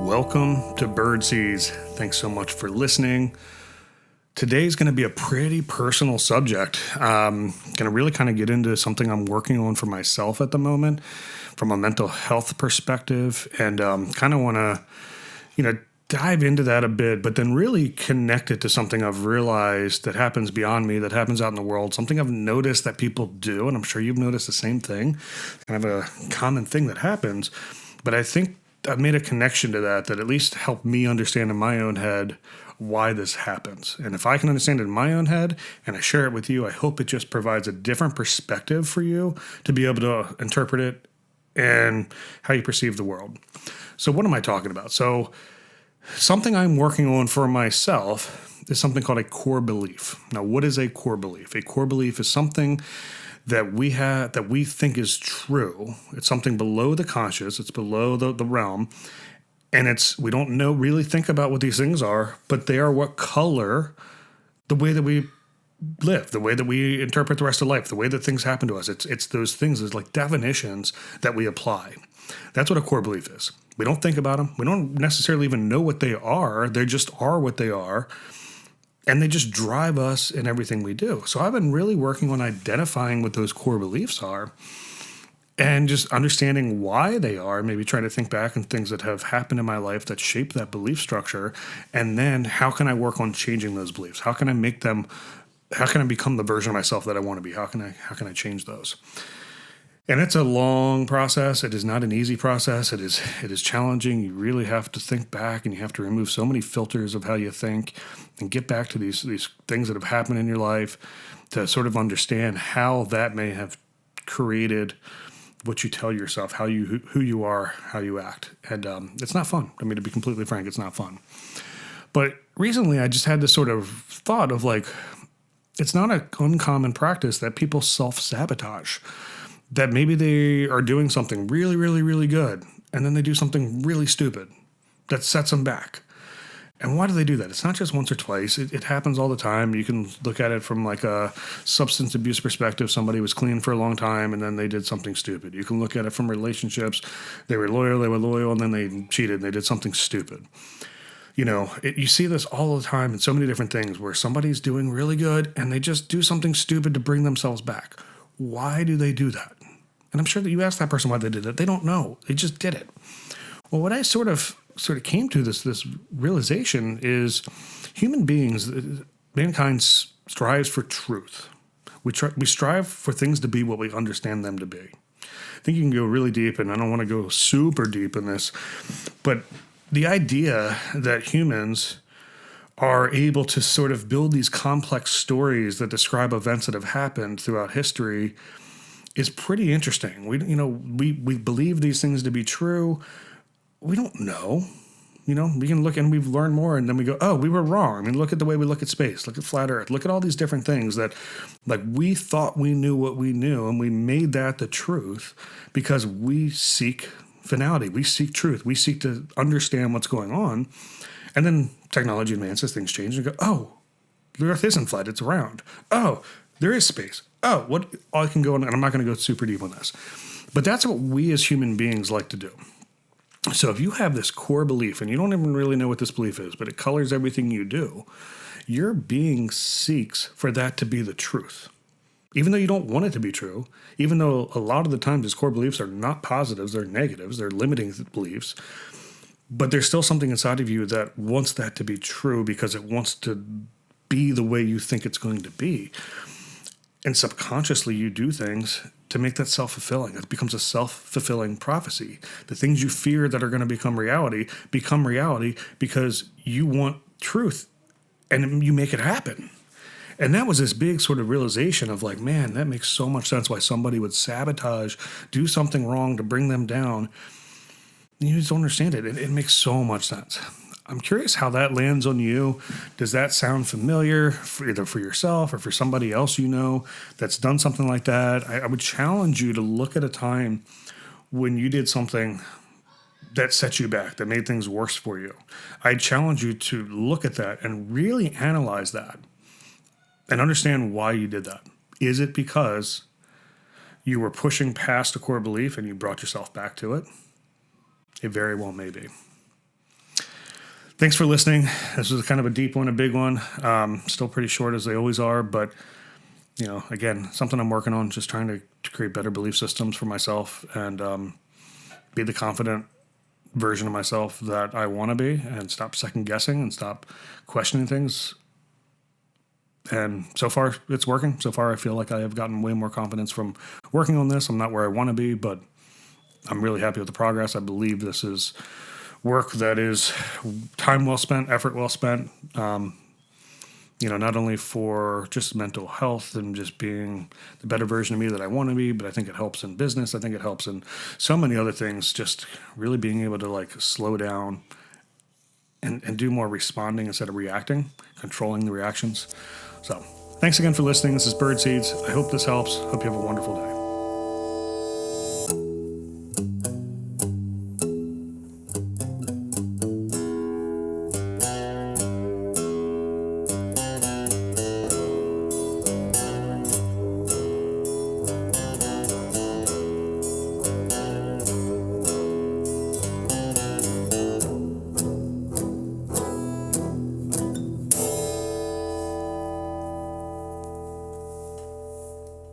Welcome to Birdseas. Thanks so much for listening. Today's going to be a pretty personal subject. Going to really kind of get into something I'm working on for myself at the moment from a mental health perspective, and kind of want to, dive into that a bit, but then really connect it to something I've realized that happens beyond me, that happens out in the world, something I've noticed that people do, and I'm sure you've noticed the same thing, kind of a common thing that happens, but I think I've made a connection to that at least helped me understand in my own head why this happens. And if I can understand it in my own head and I share it with you, I hope it just provides a different perspective for you to be able to interpret it and how you perceive the world. So what am I talking about? So something I'm working on for myself is something called a core belief. Now, what is a core belief? A core belief is something that we have, that we think is true. It's something below the conscious. It's below the realm. And we don't really think about what these things are, but they are what color the way that we live, the way that we interpret the rest of life, the way that things happen to us. It's those things, it's like definitions that we apply. That's what a core belief is. We don't think about them. We don't necessarily even know what they are. They just are what they are. And they just drive us in everything we do. So I've been really working on identifying what those core beliefs are and just understanding why they are, maybe trying to think back on things that have happened in my life that shape that belief structure. And then how can I work on changing those beliefs? How can I become the version of myself that I want to be? How can I change those? And it's a long process. It is not an easy process. It is challenging. You really have to think back, and you have to remove so many filters of how you think and get back to these things that have happened in your life to sort of understand how that may have created what you tell yourself, who you are, how you act. And it's not fun. I mean, to be completely frank, it's not fun. But recently I just had this sort of thought of like, it's not an uncommon practice that people self-sabotage. That maybe they are doing something really, really, really good, and then they do something really stupid that sets them back. And why do they do that? It's not just once or twice. It happens all the time. You can look at it from like a substance abuse perspective. Somebody was clean for a long time, and then they did something stupid. You can look at it from relationships. They were loyal, and then they cheated, and they did something stupid. You see this all the time in so many different things where somebody's doing really good, and they just do something stupid to bring themselves back. Why do they do that? And I'm sure that you asked that person why they did it. They don't know. They just did it. Well, what I sort of came to this realization is human beings, mankind strives for truth. We strive for things to be what we understand them to be. I think you can go really deep, and I don't want to go super deep in this, but the idea that humans are able to sort of build these complex stories that describe events that have happened throughout history is pretty interesting. We believe these things to be true. We don't know. We can look and we've learned more, and then we go, oh, we were wrong. I mean, look at the way we look at space, look at flat Earth, look at all these different things that like we thought we knew what we knew, and we made that the truth because we seek finality. We seek truth. We seek to understand what's going on. And then technology advances, things change, and go, oh, the Earth isn't flat, it's round. Oh, there is space. Oh, what? I can go on, and I'm not going to go super deep on this. But that's what we as human beings like to do. So if you have this core belief, and you don't even really know what this belief is, but it colors everything you do, your being seeks for that to be the truth. Even though you don't want it to be true, even though a lot of the times these core beliefs are not positives, they're negatives, they're limiting beliefs, but there's still something inside of you that wants that to be true because it wants to be the way you think it's going to be. And subconsciously you do things to make that self-fulfilling. It becomes a self-fulfilling prophecy. The things you fear that are going to become reality because you want truth and you make it happen. And that was this big sort of realization of like, man, that makes so much sense why somebody would sabotage, do something wrong to bring them down. You just don't understand it. It makes so much sense. I'm curious how that lands on you. Does that sound familiar, either for yourself or for somebody else that's done something like that? I would challenge you to look at a time when you did something that set you back, that made things worse for you. I challenge you to look at that and really analyze that and understand why you did that. Is it because you were pushing past a core belief and you brought yourself back to it? It very well may be. Thanks for listening. This was kind of a deep one, a big one. Still pretty short as they always are, but again, something I'm working on, just trying to create better belief systems for myself and be the confident version of myself that I want to be, and stop second guessing and stop questioning things. And so far, it's working. So far, I feel like I have gotten way more confidence from working on this. I'm not where I want to be, but I'm really happy with the progress. I believe this is work that is time well spent, effort well spent. Not only for just mental health and just being the better version of me that I want to be, but I think it helps in business. I think it helps in so many other things, just really being able to like slow down and do more responding instead of reacting, controlling the reactions. So thanks again for listening. This is Bird Seeds. I hope this helps. Hope you have a wonderful day.